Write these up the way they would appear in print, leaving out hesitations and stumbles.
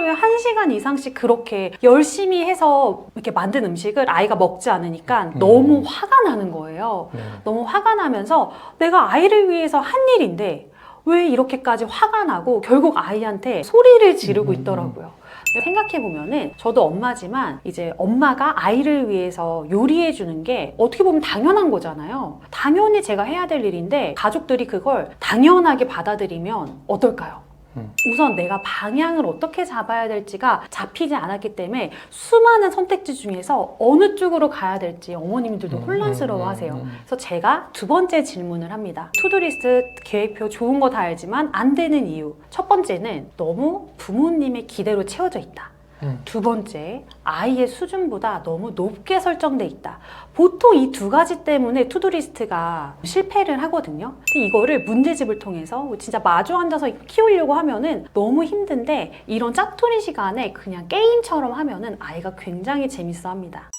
하루에 1시간 이상씩 그렇게 열심히 해서 이렇게 만든 음식을 아이가 먹지 않으니까 너무 화가 나는 거예요. 너무 화가 나면서 내가 아이를 위해서 한 일인데 왜 이렇게까지 화가 나고 결국 아이한테 소리를 지르고 있더라고요. 생각해보면은 저도 엄마지만 이제 엄마가 아이를 위해서 요리해 주는 게 어떻게 보면 당연한 거잖아요. 당연히 제가 해야 될 일인데 가족들이 그걸 당연하게 받아들이면 어떨까요? 우선 내가 방향을 어떻게 잡아야 될지가 잡히지 않았기 때문에 수많은 선택지 중에서 어느 쪽으로 가야 될지 어머님들도 혼란스러워 하세요. 그래서 제가 두 번째 질문을 합니다. 투두리스트 계획표 좋은 거 다 알지만 안 되는 이유. 첫 번째는 너무 부모님의 기대로 채워져 있다. 두 번째, 아이의 수준보다 너무 높게 설정돼 있다. 보통 이 두 가지 때문에 투두리스트가 실패를 하거든요. 근데 이거를 문제집을 통해서 진짜 마주 앉아서 키우려고 하면은 너무 힘든데 이런 짝토리 시간에 그냥 게임처럼 하면은 아이가 굉장히 재밌어 합니다.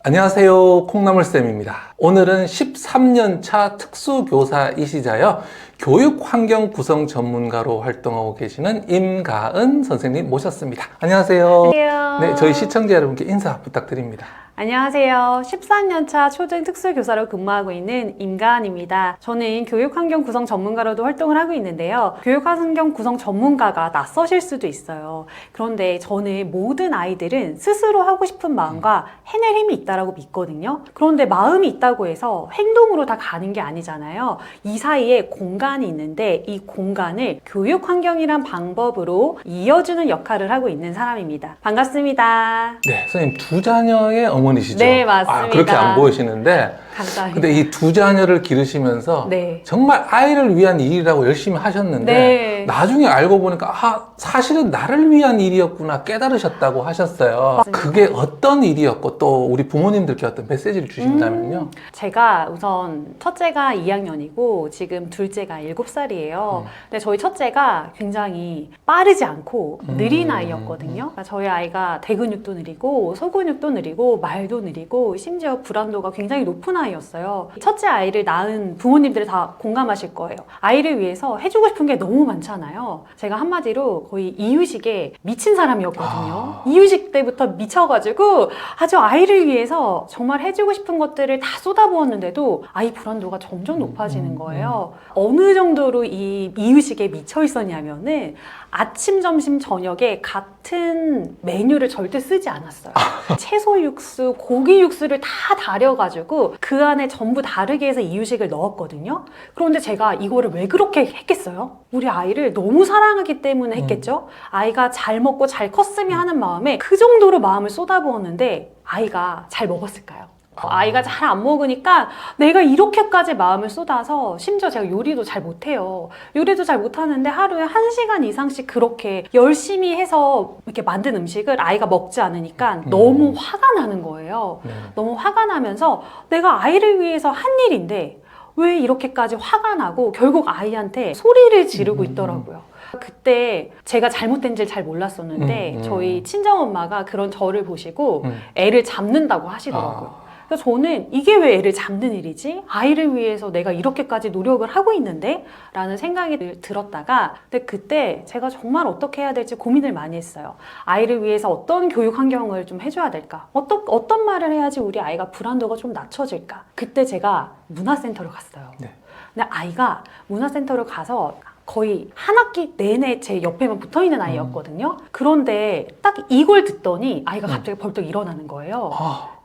안녕하세요, 콩나물쌤입니다. 오늘은 13년차 특수교사이시자요 교육환경 구성 전문가로 활동하고 계시는 임가은 선생님 모셨습니다. 안녕하세요. 안녕하세요. 네, 저희 시청자 여러분께 인사 부탁드립니다. 안녕하세요. 13년차 초등 특수교사로 근무하고 있는 임가은입니다. 저는 교육환경 구성 전문가로도 활동을 하고 있는데요. 교육환경 구성 전문가가 낯서실 수도 있어요. 그런데 저는 모든 아이들은 스스로 하고 싶은 마음과 해낼 힘이 있다고 믿거든요. 그런데 마음이 있다고 해서 행동으로 다 가는 게 아니잖아요. 이 사이에 공간이 있는데 이 공간을 교육환경이란 방법으로 이어주는 역할을 하고 있는 사람입니다. 반갑습니다. 네, 선생님 두 자녀의 어머니시죠? 네, 맞습니다. 아, 그렇게 안 보이시는데 감사합니다. 근데 이 두 자녀를 기르시면서 네. 정말 아이를 위한 일이라고 열심히 하셨는데 네. 나중에 알고 보니까 사실은 나를 위한 일이었구나 깨달으셨다고 하셨어요. 맞습니다. 그게 어떤 일이었고 또 우리 부모님들께 어떤 메시지를 주신다면요? 제가 우선 첫째가 2학년이고 지금 둘째가 7살이에요. 근데 저희 첫째가 굉장히 빠르지 않고 느린 아이였거든요. 그러니까 저희 아이가 대근육도 느리고 소근육도 느리고 말도 느리고 심지어 불안도가 굉장히 높은 아이였어요. 첫째 아이를 낳은 부모님들이 다 공감하실 거예요. 아이를 위해서 해주고 싶은 게 너무 많잖아요. 제가 한마디로 거의 이유식에 미친 사람이었거든요. 이유식 때부터 미쳐가지고 아주 아이를 위해서 정말 해주고 싶은 것들을 다 쏟아부었는데도 아이 불안도가 점점 높아지는 거예요. 어느 정도로 이 이유식에 미쳐 있었냐면은 아침, 점심, 저녁에 같은 메뉴를 절대 쓰지 않았어요. 채소 육수, 고기 육수를 다 달여가지고 그 안에 전부 다르게 해서 이유식을 넣었거든요. 그런데 제가 이거를 왜 그렇게 했겠어요? 우리 아이를 너무 사랑하기 때문에 했겠죠? 아이가 잘 먹고 잘 컸으면 하는 마음에 그 정도로 마음을 쏟아부었는데 아이가 잘 먹었을까요? 아이가 잘 안 먹으니까 내가 이렇게까지 마음을 쏟아서 심지어 제가 요리도 잘 못해요. 요리도 잘 못하는데 하루에 1시간 이상씩 그렇게 열심히 해서 이렇게 만든 음식을 아이가 먹지 않으니까 너무 화가 나는 거예요. 너무 화가 나면서 내가 아이를 위해서 한 일인데 왜 이렇게까지 화가 나고 결국 아이한테 소리를 지르고 있더라고요. 그때 제가 잘못된지를 잘 몰랐었는데 저희 친정엄마가 그런 저를 보시고 애를 잡는다고 하시더라고요. 그래서 저는 이게 왜 애를 잡는 일이지? 아이를 위해서 내가 이렇게까지 노력을 하고 있는데? 라는 생각이 들었다가 근데 그때 제가 정말 어떻게 해야 될지 고민을 많이 했어요. 아이를 위해서 어떤 교육 환경을 좀 해줘야 될까? 어떤 말을 해야지 우리 아이가 불안도가 좀 낮춰질까? 그때 제가 문화센터를 갔어요. 네. 근데 아이가 문화센터를 가서 거의 한 학기 내내 제 옆에만 붙어있는 아이였거든요. 그런데 딱 이걸 듣더니 아이가 갑자기 벌떡 일어나는 거예요.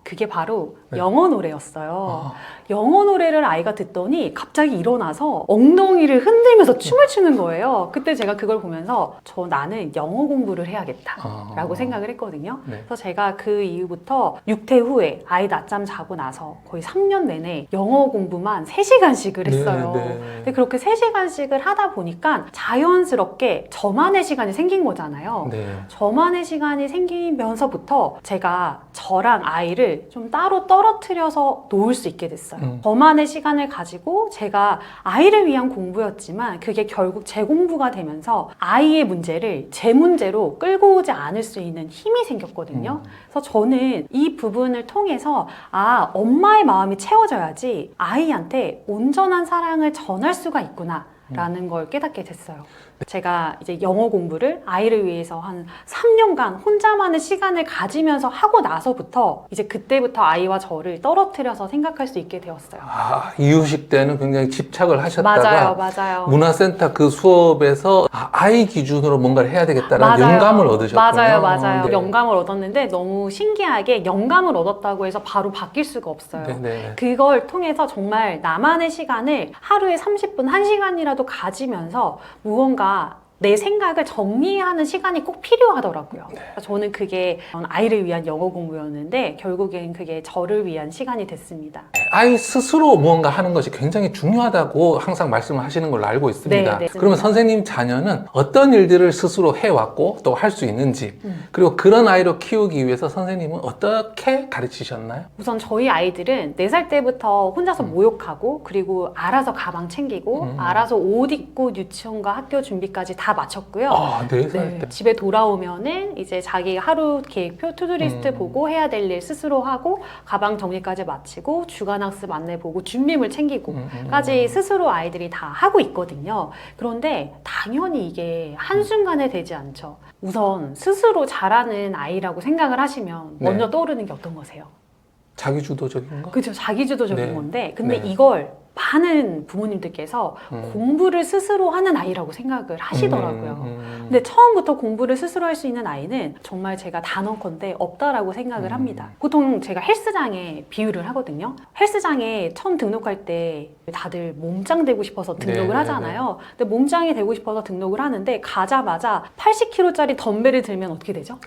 그게 바로 영어 노래였어요. 영어 노래를 아이가 듣더니 갑자기 일어나서 엉덩이를 흔들면서 춤을 추는 거예요. 그때 제가 그걸 보면서 나는 영어 공부를 해야겠다 라고 생각을 했거든요. 그래서 제가 그 이후부터 6태 후에 아이 낮잠 자고 나서 거의 3년 내내 영어 공부만 3시간씩을 했어요. 근데 그렇게 3시간씩을 하다 보니까 자연스럽게 저만의 시간이 생긴 거잖아요. 저만의 시간이 생기면서부터 제가 저랑 아이를 좀 따로 떨어뜨려서 놓을 수 있게 됐어요. 저만의 시간을 가지고 제가 아이를 위한 공부였지만 그게 결국 제 공부가 되면서 아이의 문제를 제 문제로 끌고 오지 않을 수 있는 힘이 생겼거든요. 그래서 저는 이 부분을 통해서 엄마의 마음이 채워져야지 아이한테 온전한 사랑을 전할 수가 있구나 라는 걸 깨닫게 됐어요. 제가 이제 영어 공부를 아이를 위해서 한 3년간 혼자만의 시간을 가지면서 하고 나서부터 이제 그때부터 아이와 저를 떨어뜨려서 생각할 수 있게 되었어요. 이유식 때는 굉장히 집착을 하셨다가 맞아요. 문화센터 그 수업에서 아이 기준으로 뭔가를 해야 되겠다라는 영감을 얻으셨군요. 맞아요. 네. 영감을 얻었는데 너무 신기하게 영감을 얻었다고 해서 바로 바뀔 수가 없어요. 네. 그걸 통해서 정말 나만의 시간을 하루에 30분, 1시간이라도 가지면서 무언가 내 생각을 정리하는 시간이 꼭 필요하더라고요. 저는 그게 아이를 위한 영어 공부였는데 결국엔 그게 저를 위한 시간이 됐습니다. 아이 스스로 무언가 하는 것이 굉장히 중요하다고 항상 말씀을 하시는 걸로 알고 있습니다. 네. 그러면 선생님 자녀는 어떤 일들을 스스로 해왔고 또 할 수 있는지 그리고 그런 아이로 키우기 위해서 선생님은 어떻게 가르치셨나요? 우선 저희 아이들은 4살 때부터 혼자서 모욕하고 그리고 알아서 가방 챙기고 알아서 옷 입고 유치원과 학교 준비까지 다 마쳤고요. 4살 때. 집에 돌아오면은 이제 자기 하루 계획표, 투두리스트 보고 해야 될 일 스스로 하고 가방 정리까지 마치고 주간 학습 안내 보고 준비물 챙기고까지 스스로 아이들이 다 하고 있거든요. 그런데 당연히 이게 한순간에 되지 않죠. 우선 스스로 잘하는 아이라고 생각을 하시면 먼저 떠오르는 게 어떤 거세요? 자기주도적인 거? 그렇죠. 자기주도적인 네. 건데 근데 네. 이걸 많은 부모님들께서 공부를 스스로 하는 아이라고 생각을 하시더라고요. 근데 처음부터 공부를 스스로 할 수 있는 아이는 정말 제가 단언컨대 없다라고 생각을 합니다. 보통 제가 헬스장에 비유를 하거든요. 헬스장에 처음 등록할 때 다들 몸짱 되고 싶어서 등록을 하잖아요. 근데 몸짱이 되고 싶어서 등록을 하는데 가자마자 80kg짜리 덤벨을 들면 어떻게 되죠?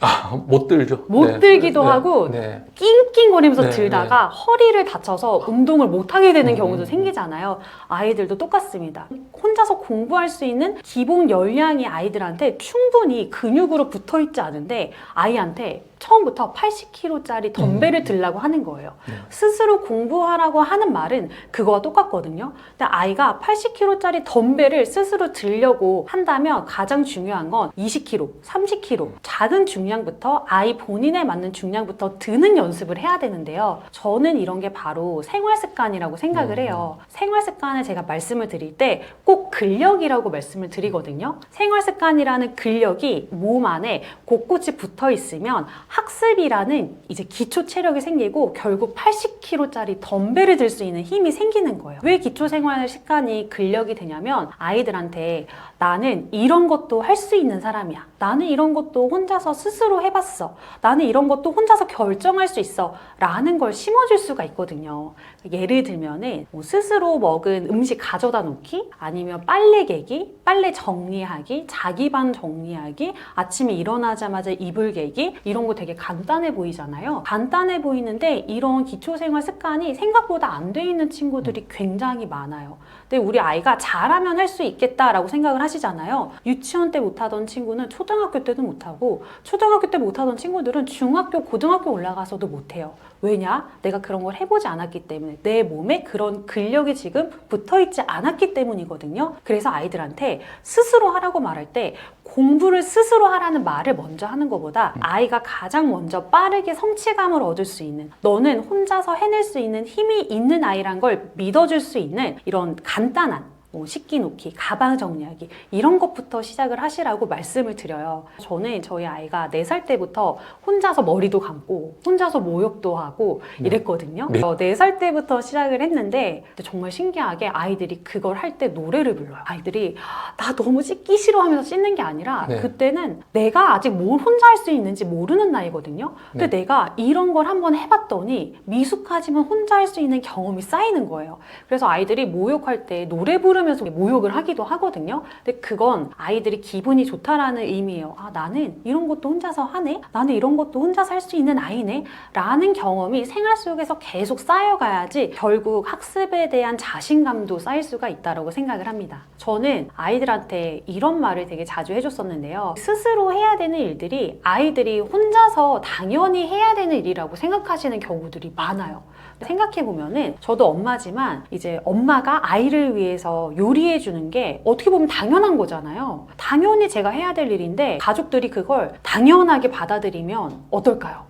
못 들죠. 못 들기도 하고 낑낑거리면서 네, 들다가 허리를 다쳐서 운동을 못하게 되는 경우도 생기잖아요. 아이들도 똑같습니다. 혼자서 공부할 수 있는 기본 열량이 아이들한테 충분히 근육으로 붙어있지 않은데 아이한테 처음부터 80kg짜리 덤벨을 들라고 하는 거예요. 스스로 공부하라고 하는 말은 그거와 똑같거든요. 근데 아이가 80kg짜리 덤벨을 스스로 들려고 한다면 가장 중요한 건 20kg, 30kg 작은 중량부터 아이 본인에 맞는 중량부터 드는 연습을 해야 되는데요. 저는 이런 게 바로 생활 습관이라고 생각을 해요. 생활 습관을 제가 말씀을 드릴 때 꼭 근력이라고 말씀을 드리거든요. 생활 습관이라는 근력이 몸 안에 곳곳이 붙어 있으면 학습이라는 이제 기초 체력이 생기고 결국 80kg짜리 덤벨을 들 수 있는 힘이 생기는 거예요. 왜 기초 생활 습관이 근력이 되냐면 아이들한테 나는 이런 것도 할 수 있는 사람이야. 나는 이런 것도 혼자서 스스로 해봤어. 나는 이런 것도 혼자서 결정할 수 있어. 라는 걸 심어줄 수가 있거든요. 예를 들면은 뭐 스스로 먹은 음식 가져다 놓기, 아니면 빨래 개기, 빨래 정리하기, 자기 방 정리하기, 아침에 일어나자마자 이불 개기, 이런 거 되게 간단해 보이잖아요. 간단해 보이는데 이런 기초생활 습관이 생각보다 안 돼 있는 친구들이 굉장히 많아요. 근데 우리 아이가 잘하면 할 수 있겠다라고 생각을 하시잖아요. 유치원 때 못하던 친구는 초등학교 때도 못하고 초등학교 때 못하던 친구들은 중학교, 고등학교 올라가서도 못해요. 왜냐? 내가 그런 걸 해보지 않았기 때문에 내 몸에 그런 근력이 지금 붙어있지 않았기 때문이거든요. 그래서 아이들한테 스스로 하라고 말할 때 공부를 스스로 하라는 말을 먼저 하는 것보다 아이가 가장 먼저 빠르게 성취감을 얻을 수 있는, 너는 혼자서 해낼 수 있는 힘이 있는 아이란 걸 믿어줄 수 있는 이런 간단한 뭐 식기 놓기, 가방 정리하기 이런 것부터 시작을 하시라고 말씀을 드려요. 저는 저희 아이가 4살 때부터 혼자서 머리도 감고 혼자서 모욕도 하고 이랬거든요. 4살 때부터 시작을 했는데 정말 신기하게 아이들이 그걸 할 때 노래를 불러요. 아이들이 나 너무 씻기 싫어 하면서 씻는 게 아니라 그때는 내가 아직 뭘 혼자 할 수 있는지 모르는 나이거든요. 근데 내가 이런 걸 한번 해봤더니 미숙하지만 혼자 할 수 있는 경험이 쌓이는 거예요. 그래서 아이들이 모욕할 때 노래 부르면서 모욕을 하기도 하거든요. 근데 그건 아이들이 기분이 좋다라는 의미예요. 아, 나는 이런 것도 혼자서 하네? 나는 이런 것도 혼자서 할 수 있는 아이네? 라는 경험이 생활 속에서 계속 쌓여가야지 결국 학습에 대한 자신감도 쌓일 수가 있다고 생각을 합니다. 저는 아이들한테 이런 말을 되게 자주 해줬었는데요. 스스로 해야 되는 일들이 아이들이 혼자서 당연히 해야 되는 일이라고 생각하시는 경우들이 많아요. 생각해보면은 저도 엄마지만 이제 엄마가 아이를 위해서 요리해 주는 게 어떻게 보면 당연한 거잖아요. 당연히 제가 해야 될 일인데 가족들이 그걸 당연하게 받아들이면 어떨까요?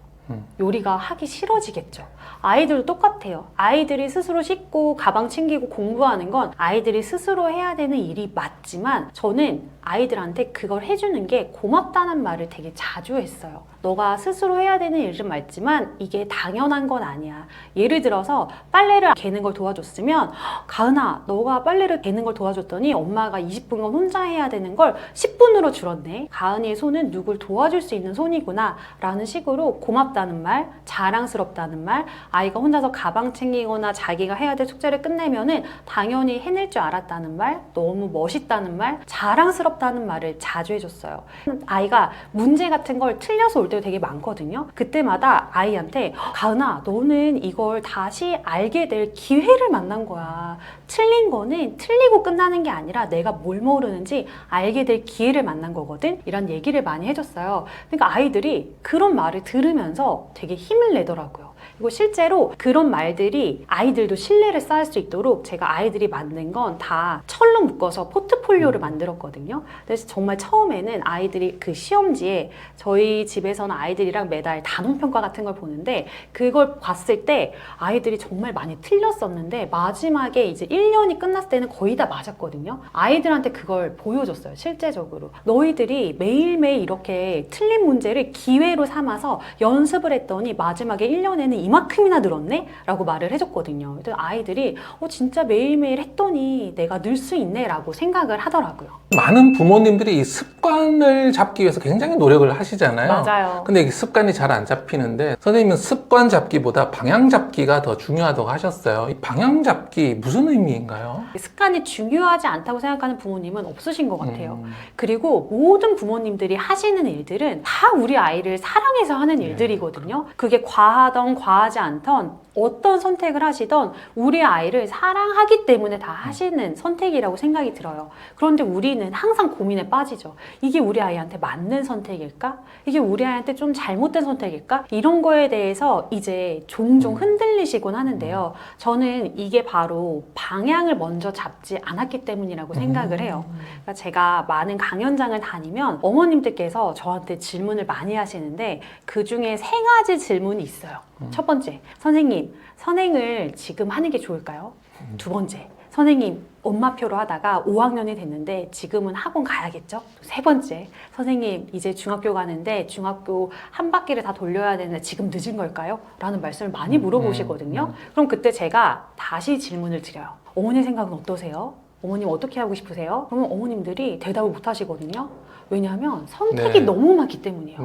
요리가 하기 싫어지겠죠. 아이들도 똑같아요. 아이들이 스스로 씻고 가방 챙기고 공부하는 건 아이들이 스스로 해야 되는 일이 맞지만 저는 아이들한테 그걸 해주는 게 고맙다는 말을 되게 자주 했어요. 너가 스스로 해야 되는 일은 맞지만 이게 당연한 건 아니야. 예를 들어서 빨래를 개는 걸 도와줬으면 가은아 너가 빨래를 개는 걸 도와줬더니 엄마가 20분간 혼자 해야 되는 걸 10분으로 줄었네. 가은이의 손은 누굴 도와줄 수 있는 손이구나 라는 식으로 고맙다는 말, 자랑스럽다는 말, 아이가 혼자서 가방 챙기거나 자기가 해야 될 숙제를 끝내면은 당연히 해낼 줄 알았다는 말, 너무 멋있다는 말, 자랑스럽다는 말을 자주 해줬어요. 아이가 문제 같은 걸 틀려서 올 때도 되게 많거든요. 그때마다 아이한테 가은아 너는 이걸 다시 알게 될 기회를 만난 거야. 틀린 거는 틀리고 끝나는 게 아니라 내가 뭘 모르는지 알게 될 기회를 만난 거거든. 이런 얘기를 많이 해줬어요. 그러니까 아이들이 그런 말을 들으면서 되게 힘을 내더라고요. 그리고 실제로 그런 말들이 아이들도 신뢰를 쌓을 수 있도록 제가 아이들이 만든 건 다 철로 묶어서 포트폴리오를 만들었거든요. 그래서 정말 처음에는 아이들이 그 시험지에 저희 집에서는 아이들이랑 매달 단원평가 같은 걸 보는데 그걸 봤을 때 아이들이 정말 많이 틀렸었는데 마지막에 이제 1년이 끝났을 때는 거의 다 맞았거든요. 아이들한테 그걸 보여줬어요. 실제적으로. 너희들이 매일매일 이렇게 틀린 문제를 기회로 삼아서 연습을 했더니 마지막에 1년에는 이만큼이나 늘었네? 라고 말을 해줬거든요. 그래서 아이들이 진짜 매일매일 했더니 내가 늘 수 있네? 라고 생각을 하더라고요. 많은 부모님들이 이 습관을 잡기 위해서 굉장히 노력을 하시잖아요. 맞아요. 근데 이 습관이 잘 안 잡히는데 선생님은 습관 잡기보다 방향 잡기가 더 중요하다고 하셨어요. 이 방향 잡기 무슨 의미인가요? 습관이 중요하지 않다고 생각하는 부모님은 없으신 것 같아요. 그리고 모든 부모님들이 하시는 일들은 다 우리 아이를 사랑해서 하는 일들이거든요. 그게 과하던 과하지 않던 어떤 선택을 하시던 우리 아이를 사랑하기 때문에 다 하시는 선택이라고 생각이 들어요. 그런데 우리는 항상 고민에 빠지죠. 이게 우리 아이한테 맞는 선택일까? 이게 우리 아이한테 좀 잘못된 선택일까? 이런 거에 대해서 이제 종종 흔들리시곤 하는데요. 저는 이게 바로 방향을 먼저 잡지 않았기 때문이라고 생각을 해요. 그러니까 제가 많은 강연장을 다니면 어머님들께서 저한테 질문을 많이 하시는데 그 중에 3가지 질문이 있어요. 첫 번째, 선생님, 선행을 지금 하는 게 좋을까요? 두 번째, 선생님, 엄마표로 하다가 5학년이 됐는데 지금은 학원 가야겠죠? 세 번째, 선생님, 이제 중학교 가는데 중학교 한 바퀴를 다 돌려야 되는데 지금 늦은 걸까요? 라는 말씀을 많이 물어보시거든요. 그럼 그때 제가 다시 질문을 드려요. 어머니 생각은 어떠세요? 어머님 어떻게 하고 싶으세요? 그러면 어머님들이 대답을 못 하시거든요. 왜냐하면 선택이 너무 많기 때문이에요.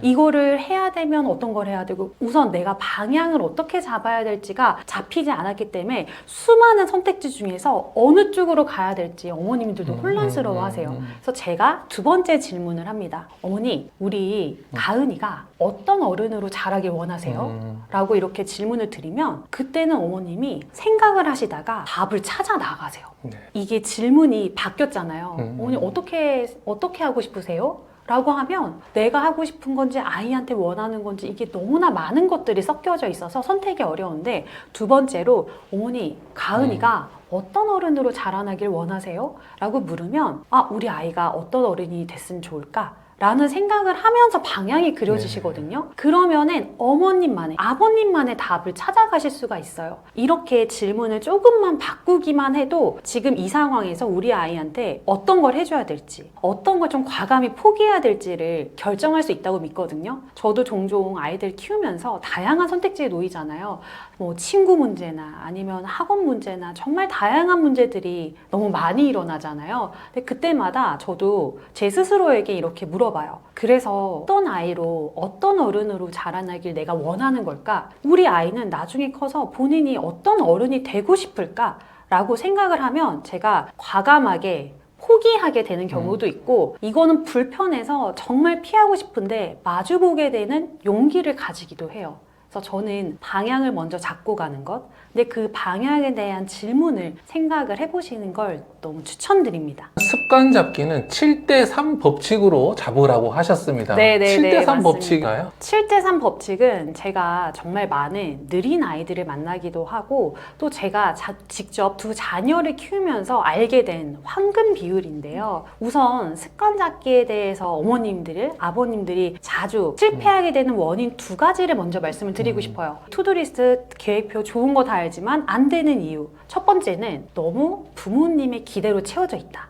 이거를 해야 되면 어떤 걸 해야 되고 우선 내가 방향을 어떻게 잡아야 될지가 잡히지 않았기 때문에 수많은 선택지 중에서 어느 쪽으로 가야 될지 어머님들도 혼란스러워 하세요. 그래서 제가 두 번째 질문을 합니다. 어머니, 우리 가은이가 어떤 어른으로 자라길 원하세요? 라고 이렇게 질문을 드리면 그때는 어머님이 생각을 하시다가 답을 찾아 나가세요. 이게 질문이 바뀌었잖아요. 어머니 어떻게 하고 싶으세요? 라고 하면 내가 하고 싶은 건지 아이한테 원하는 건지 이게 너무나 많은 것들이 섞여져 있어서 선택이 어려운데 두 번째로 어머니 가은이가 어떤 어른으로 자라나길 원하세요? 라고 물으면 우리 아이가 어떤 어른이 됐으면 좋을까? 라는 생각을 하면서 방향이 그려지시거든요. 그러면은 어머님만의, 아버님만의 답을 찾아가실 수가 있어요. 이렇게 질문을 조금만 바꾸기만 해도 지금 이 상황에서 우리 아이한테 어떤 걸 해줘야 될지, 어떤 걸 좀 과감히 포기해야 될지를 결정할 수 있다고 믿거든요. 저도 종종 아이들 키우면서 다양한 선택지에 놓이잖아요. 뭐 친구 문제나 아니면 학원 문제나 정말 다양한 문제들이 너무 많이 일어나잖아요. 근데 그때마다 저도 제 스스로에게 이렇게 물어봐요. 그래서 어떤 아이로 어떤 어른으로 자라나길 내가 원하는 걸까? 우리 아이는 나중에 커서 본인이 어떤 어른이 되고 싶을까? 라고 생각을 하면 제가 과감하게 포기하게 되는 경우도 있고 이거는 불편해서 정말 피하고 싶은데 마주보게 되는 용기를 가지기도 해요. 그래서 저는 방향을 먼저 잡고 가는 것, 근데 그 방향에 대한 질문을 생각을 해보시는 걸 너무 추천드립니다. 습관 잡기는 7대3 법칙으로 잡으라고 하셨습니다. 네네네, 7대3 맞습니다. 법칙인가요? 7대3 법칙은 제가 정말 많은 느린 아이들을 만나기도 하고 또 제가 직접 두 자녀를 키우면서 알게 된 황금 비율인데요. 우선 습관 잡기에 대해서 어머님들, 아버님들이 자주 실패하게 되는 원인 두 가지를 먼저 말씀을 드리고 싶어요. 투두리스트, 계획표 좋은 거 다 알지만 안 되는 이유. 첫 번째는 너무 부모님의 기대로 채워져 있다.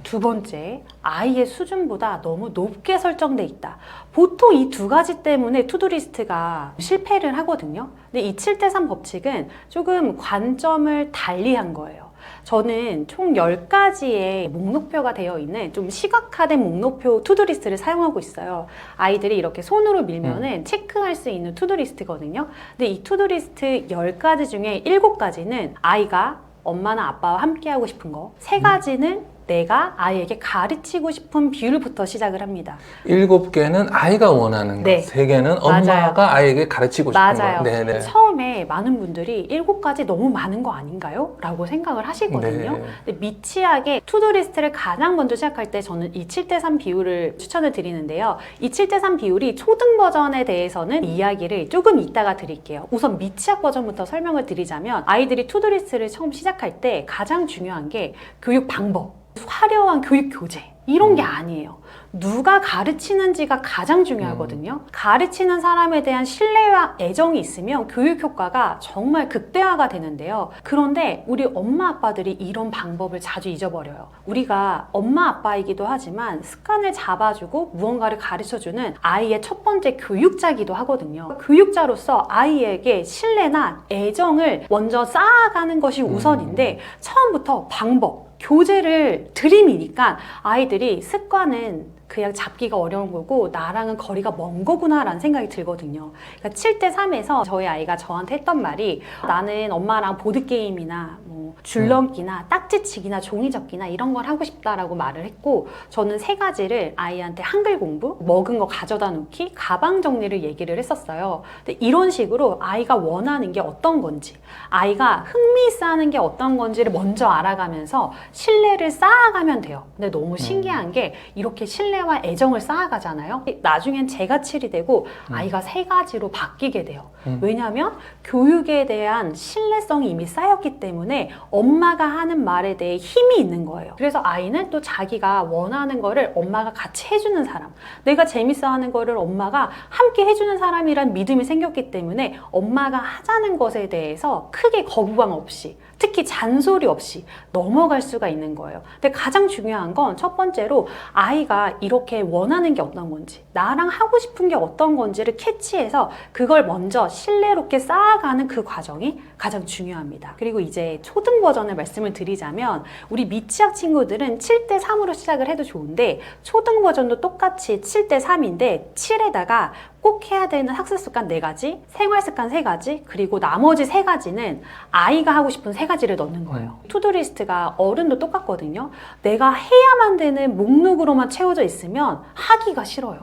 두 번째, 아이의 수준보다 너무 높게 설정돼 있다. 보통 이 두 가지 때문에 투두리스트가 실패를 하거든요. 근데 이 7대3 법칙은 조금 관점을 달리한 거예요. 저는 총 10가지의 목록표가 되어 있는 좀 시각화된 목록표 투두리스트를 사용하고 있어요. 아이들이 이렇게 손으로 밀면은 체크할 수 있는 투두리스트거든요. 근데 이 투두리스트 10가지 중에 7가지는 아이가 엄마나 아빠와 함께 하고 싶은 거, 3가지는 내가 아이에게 가르치고 싶은 비율부터 시작을 합니다. 7개는 아이가 원하는 네. 것, 3개는 엄마가 맞아요. 아이에게 가르치고 싶은 맞아요. 것. 네네. 처음에 많은 분들이 7가지 너무 많은 거 아닌가요? 라고 생각을 하시거든요. 네. 근데 미취학의 투두리스트를 가장 먼저 시작할 때 저는 이 7대3 비율을 추천을 드리는데요. 이 7대3 비율이 초등 버전에 대해서는 이야기를 조금 이따가 드릴게요. 우선 미취학 버전부터 설명을 드리자면 아이들이 투두리스트를 처음 시작할 때 가장 중요한 게 교육 방법, 화려한 교육 교재 이런 게 아니에요. 누가 가르치는지가 가장 중요하거든요. 가르치는 사람에 대한 신뢰와 애정이 있으면 교육 효과가 정말 극대화가 되는데요. 그런데 우리 엄마 아빠들이 이런 방법을 자주 잊어버려요. 우리가 엄마 아빠이기도 하지만 습관을 잡아주고 무언가를 가르쳐주는 아이의 첫 번째 교육자이기도 하거든요. 교육자로서 아이에게 신뢰나 애정을 먼저 쌓아가는 것이 우선인데 처음부터 방법, 교재를 들이미니까 아이들이 습관은 그냥 잡기가 어려운 거고 나랑은 거리가 먼 거구나 라는 생각이 들거든요. 그러니까 7대3에서 저희 아이가 저한테 했던 말이 나는 엄마랑 보드게임이나 뭐 줄넘기나 딱지치기나 종이접기나 이런 걸 하고 싶다라고 말을 했고 저는 3가지를 아이한테 한글 공부, 먹은 거 가져다 놓기, 가방 정리를 얘기를 했었어요. 근데 이런 식으로 아이가 원하는 게 어떤 건지 아이가 흥미있어하는 게 어떤 건지를 먼저 알아가면서 신뢰를 쌓아가면 돼요. 근데 너무 신기한 게 이렇게 신뢰와 애정을 쌓아가잖아요. 나중엔 제가칠이 되고 아이가 3가지로 바뀌게 돼요. 왜냐하면 교육에 대한 신뢰성이 이미 쌓였기 때문에 엄마가 하는 말에 대해 힘이 있는 거예요. 그래서 아이는 또 자기가 원하는 거를 엄마가 같이 해주는 사람, 내가 재밌어하는 거를 엄마가 함께 해주는 사람이란 믿음이 생겼기 때문에 엄마가 하자는 것에 대해서 크게 거부감 없이 특히 잔소리 없이 넘어갈 수가 있는 거예요. 근데 가장 중요한 건 첫 번째로 아이가 이렇게 원하는 게 어떤 건지 나랑 하고 싶은 게 어떤 건지를 캐치해서 그걸 먼저 신뢰롭게 쌓아가는 그 과정이 가장 중요합니다. 그리고 이제 초등 버전을 말씀을 드리자면 우리 미취학 친구들은 7대3으로 시작을 해도 좋은데 초등 버전도 똑같이 7대3인데 7에다가 꼭 해야 되는 학습 습관 4가지, 생활 습관 3가지, 그리고 나머지 3가지는 아이가 하고 싶은 3가지를 넣는 거예요. 투두리스트가 어른도 똑같거든요. 내가 해야만 되는 목록으로만 채워져 있으면 하기가 싫어요.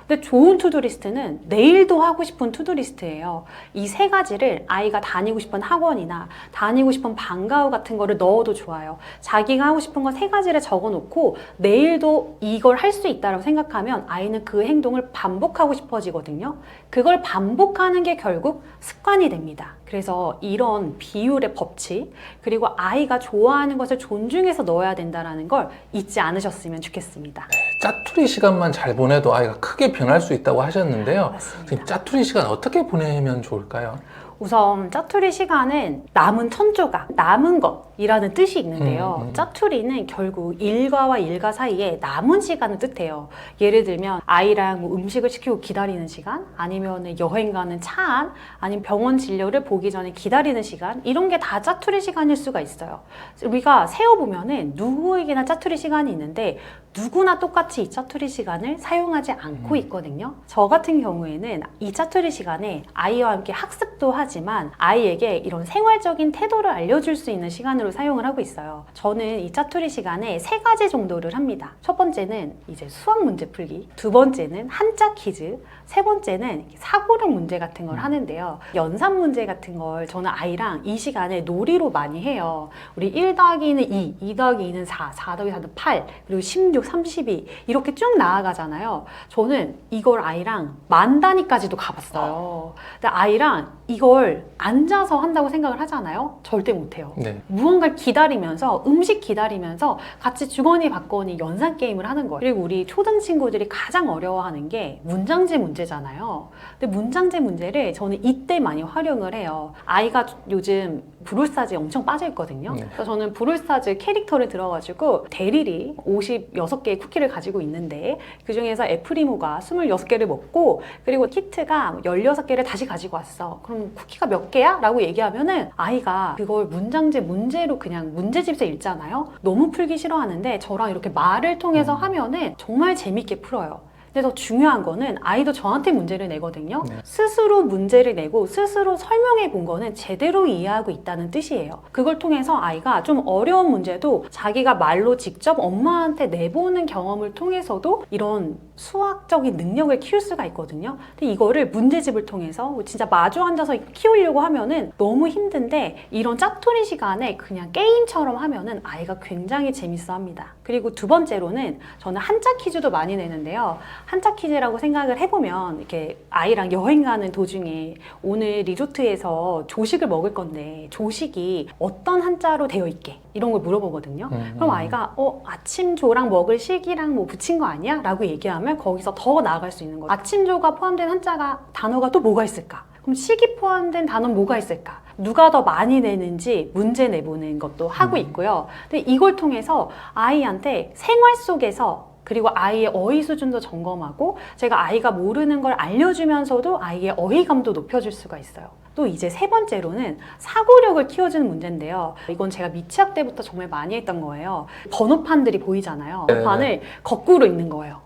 근데 좋은 투두리스트는 내일도 하고 싶은 투두리스트예요. 이 3가지를 아이가 다니고 싶은 학원이나 다니고 싶은 방과후 같은 거를 넣어도 좋아요. 자기가 하고 싶은 거 3가지를 적어놓고 내일도 이걸 할 수 있다고 생각하면 아이는 그 행동을 반복하고 싶어지거든요. 그걸 반복하는 게 결국 습관이 됩니다. 그래서 이런 비율의 법칙 그리고 아이가 좋아하는 것을 존중해서 넣어야 된다는 걸 잊지 않으셨으면 좋겠습니다. 짜투리 시간만 잘 보내도 아이가 크게 변할 수 있다고 하셨는데요. 맞습니다. 지금 짜투리 시간 어떻게 보내면 좋을까요? 우선 짜투리 시간은 남은 천조각, 남은 것이라는 뜻이 있는데요. 짜투리는 결국 일과와 일과 사이에 남은 시간을 뜻해요. 예를 들면 아이랑 뭐 음식을 시키고 기다리는 시간, 아니면 여행 가는 차 안, 아니면 병원 진료를 보기 전에 기다리는 시간, 이런 게 다 짜투리 시간일 수가 있어요. 우리가 세어보면은 누구에게나 짜투리 시간이 있는데 누구나 똑같이 이 짜투리 시간을 사용하지 않고 있거든요. 저 같은 경우에는 이 짜투리 시간에 아이와 함께 학습도 하지 하지만 아이에게 이런 생활적인 태도를 알려줄 수 있는 시간으로 사용을 하고 있어요. 저는 이 짜투리 시간에 3가지 정도를 합니다. 첫 번째는 이제 수학 문제 풀기, 두 번째는 한자 퀴즈, 세 번째는 사고력 문제 같은 걸 하는데요. 연산 문제 같은 걸 저는 아이랑 이 시간에 놀이로 많이 해요. 우리 1 더하기는 2, 2 더하기 2는 4, 4 더하기 4는 8, 그리고 16, 32 이렇게 쭉 나아가잖아요. 저는 이걸 아이랑 만 단위까지도 가봤어요. 근데 아이랑 이걸 앉아서 한다고 생각을 하잖아요. 절대 못해요. 네. 무언가를 기다리면서 음식 기다리면서 같이 주거니 받거니 연산 게임을 하는 거예요. 그리고 우리 초등 친구들이 가장 어려워하는 게 문장제 문제잖아요. 근데 문장제 문제를 저는 이때 많이 활용을 해요. 아이가 요즘 브롤스타즈에 엄청 빠져 있거든요. 네. 그래서 저는 브롤스타즈 캐릭터를 들어가지고 대리리 56개의 쿠키를 가지고 있는데 그 중에서 애프리모가 26개를 먹고 그리고 키트가 16개를 다시 가지고 왔어. 그럼 쿠키가 몇 개야? 라고 얘기하면은 아이가 그걸 문장제 문제로 그냥 문제집에서 읽잖아요. 너무 풀기 싫어하는데 저랑 이렇게 말을 통해서 하면은 정말 재밌게 풀어요. 근데 더 중요한 거는 아이도 저한테 문제를 내거든요. 네. 스스로 문제를 내고 스스로 설명해 본 거는 제대로 이해하고 있다는 뜻이에요. 그걸 통해서 아이가 좀 어려운 문제도 자기가 말로 직접 엄마한테 내보는 경험을 통해서도 이런 수학적인 능력을 키울 수가 있거든요. 근데 이거를 문제집을 통해서 진짜 마주 앉아서 키우려고 하면은 너무 힘든데 이런 짜투리 시간에 그냥 게임처럼 하면은 아이가 굉장히 재밌어 합니다. 그리고 두 번째로는 저는 한자 퀴즈도 많이 내는데요. 한자 퀴즈라고 생각을 해보면 이렇게 아이랑 여행 가는 도중에 오늘 리조트에서 조식을 먹을 건데 조식이 어떤 한자로 되어 있게 이런 걸 물어보거든요. 그럼 아이가 아침조랑 먹을 식이랑 뭐 붙인 거 아니야? 라고 얘기하면 거기서 더 나아갈 수 있는 거예요. 아침조가 포함된 한자가 단어가 또 뭐가 있을까? 그럼 식이 포함된 단어는 뭐가 있을까? 누가 더 많이 내는지 문제 내보는 것도 하고 있고요. 근데 이걸 통해서 아이한테 생활 속에서 그리고 아이의 어휘 수준도 점검하고 제가 아이가 모르는 걸 알려주면서도 아이의 어휘감도 높여줄 수가 있어요. 또 이제 세 번째로는 사고력을 키워주는 문제인데요. 이건 제가 미취학 때부터 정말 많이 했던 거예요. 번호판들이 보이잖아요. 번호판을 거꾸로 읽는 거예요.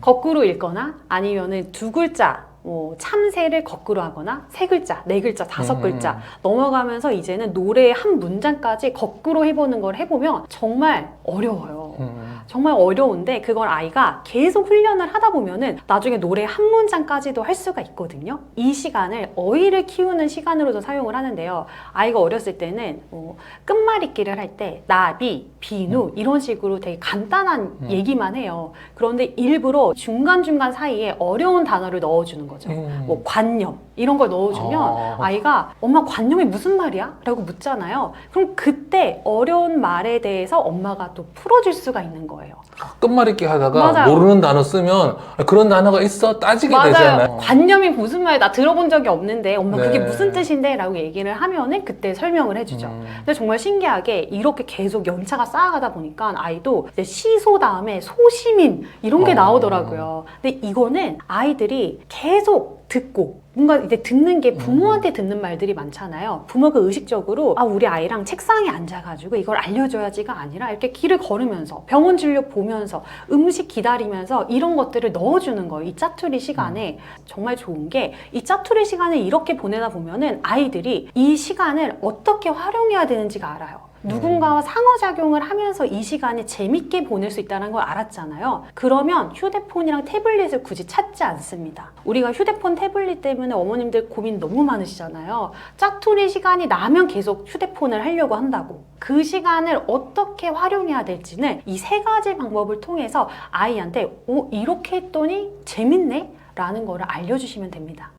거꾸로 읽거나 아니면은 두 글자 참새를 거꾸로 하거나 세 글자, 네 글자, 다섯 글자 넘어가면서 이제는 노래의 한 문장까지 거꾸로 해보는 걸 해보면 정말 어려워요. 정말 어려운데 그걸 아이가 계속 훈련을 하다 보면은 나중에 노래 한 문장까지도 할 수가 있거든요. 이 시간을 어휘를 키우는 시간으로도 사용을 하는데요. 아이가 어렸을 때는 끝말잇기를 할 때 나비, 비누 이런 식으로 되게 간단한 얘기만 해요. 그런데 일부러 중간중간 사이에 어려운 단어를 넣어주는 거죠. 뭐 관념 이런 걸 넣어주면 아이가 엄마 관념이 무슨 말이야? 라고 묻잖아요. 그럼 그때 어려운 말에 대해서 엄마가 또 풀어줄 수가 있는 거예요. 끝말잇기 하다가 맞아요. 모르는 단어 쓰면 그런 단어가 있어? 따지게 맞아요. 되잖아요. 관념이 무슨 말이야? 나 들어본 적이 없는데 엄마 그게 네. 무슨 뜻인데? 라고 얘기를 하면은 그때 설명을 해주죠. 근데 정말 신기하게 이렇게 계속 연차가 쌓아가다 보니까 아이도 이제 시소 다음에 소시민 이런 게 나오더라고요. 근데 이거는 아이들이 계속 듣고 뭔가 이제 듣는 게 부모한테 듣는 말들이 많잖아요. 부모가 의식적으로 우리 아이랑 책상에 앉아가지고 이걸 알려줘야지가 아니라 이렇게 길을 걸으면서 병원 진료 보면서 음식 기다리면서 이런 것들을 넣어주는 거예요. 이 짜투리 시간에 정말 좋은 게 이 짜투리 시간을 이렇게 보내다 보면은 아이들이 이 시간을 어떻게 활용해야 되는지가 알아요. 누군가와 상호작용을 하면서 이 시간을 재밌게 보낼 수 있다는 걸 알았잖아요. 그러면 휴대폰이랑 태블릿을 굳이 찾지 않습니다. 우리가 휴대폰, 태블릿 때문에 어머님들 고민 너무 많으시잖아요. 짜투리 시간이 나면 계속 휴대폰을 하려고 한다고. 그 시간을 어떻게 활용해야 될지는 이 3가지 방법을 통해서 아이한테 이렇게 했더니 재밌네? 라는 거를 알려주시면 됩니다.